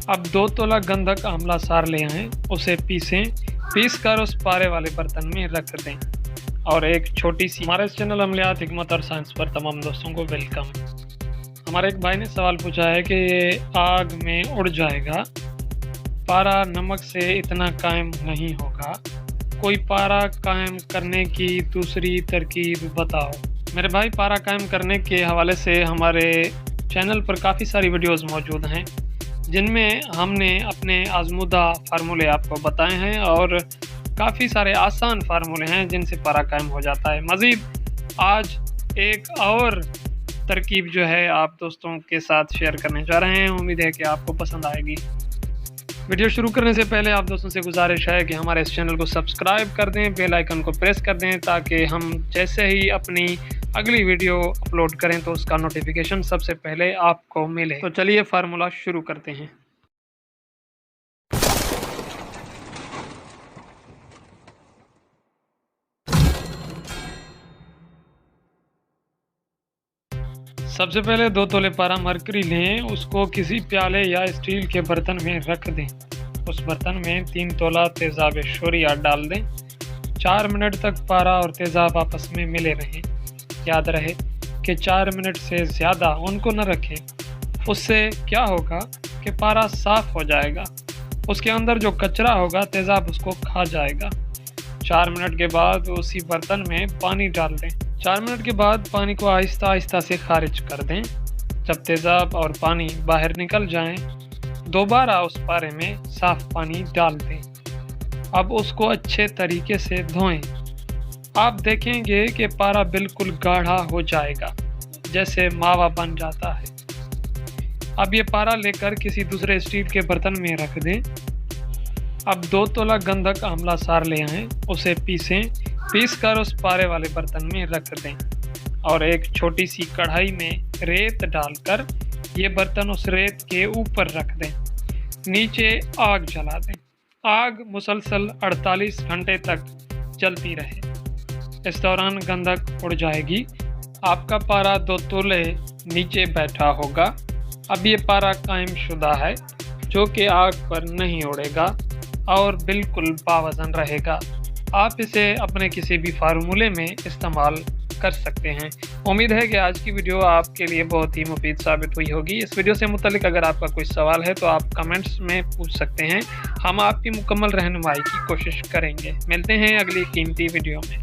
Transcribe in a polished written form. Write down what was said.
अब 2 तोला गंधक आंवला सार ले आएं, उसे पीस कर उस पारे वाले बर्तन में रख दें। और एक छोटी सी हमारे चैनल अमलियात हिकमत और साइंस पर तमाम दोस्तों को वेलकम। हमारे एक भाई ने सवाल पूछा है कि ये आग में उड़ जाएगा, पारा नमक से इतना कायम नहीं होगा, कोई पारा कायम करने की दूसरी तरकीब बताओ। मेरे भाई, पारा कायम करने के हवाले से हमारे चैनल पर काफ़ी सारी वीडियोस मौजूद हैं जिनमें हमने अपने आजमूदा फार्मूले आपको बताए हैं और काफ़ी सारे आसान फार्मूले हैं जिनसे पारा कायम हो जाता है। मज़ीद आज एक और तरकीब जो है आप दोस्तों के साथ शेयर करने जा रहे हैं। उम्मीद है कि आपको पसंद आएगी। वीडियो शुरू करने से पहले आप दोस्तों से गुजारिश है कि हमारे इस चैनल को सब्सक्राइब कर दें, बेल आइकन को प्रेस कर दें ताकि हम जैसे ही अपनी अगली वीडियो अपलोड करें तो उसका नोटिफिकेशन सबसे पहले आपको मिले। तो चलिए फार्मूला शुरू करते हैं। सबसे पहले 2 तोले पारा मरकरी लें, उसको किसी प्याले या स्टील के बर्तन में रख दें। उस बर्तन में 3 तोला तेज़ाब शोरिया डाल दें। 4 मिनट तक पारा और तेज़ाब आपस में मिले रहें। याद रहे कि 4 मिनट से ज़्यादा उनको न रखें। उससे क्या होगा कि पारा साफ़ हो जाएगा, उसके अंदर जो कचरा होगा तेज़ाब उसको खा जाएगा। 4 मिनट के बाद उसी बर्तन में पानी डाल दें। 4 मिनट के बाद पानी को आहिस्ता आहिस्ता से खारिज कर दें। जब तेज़ाब और पानी बाहर निकल जाएं, दोबारा उस पारे में साफ़ पानी डाल दें। अब उसको अच्छे तरीके से धोएं। आप देखेंगे कि पारा बिल्कुल गाढ़ा हो जाएगा, जैसे मावा बन जाता है। अब ये पारा लेकर किसी दूसरे स्टील के बर्तन में रख दें। अब 2 तोला गंधक आंवला सार ले आएं, उसे पीस कर उस पारे वाले बर्तन में रख दें। और एक छोटी सी कढ़ाई में रेत डालकर ये बर्तन उस रेत के ऊपर रख दें। नीचे आग जला दें। आग मुसलसल 48 घंटे तक जलती रहे। इस दौरान गंधक उड़ जाएगी। आपका पारा 2 तोले नीचे बैठा होगा। अब ये पारा कायम शुदा है, जो कि आग पर नहीं उड़ेगा और बिल्कुल बावजन रहेगा। आप इसे अपने किसी भी फार्मूले में इस्तेमाल कर सकते हैं। उम्मीद है कि आज की वीडियो आपके लिए बहुत ही मुफीद साबित हुई होगी। इस वीडियो से मुतल्लिक अगर आपका कोई सवाल है तो आप कमेंट्स में पूछ सकते हैं। हम आपकी मुकम्मल रहनुमाई की कोशिश करेंगे। मिलते हैं अगली कीमती वीडियो में।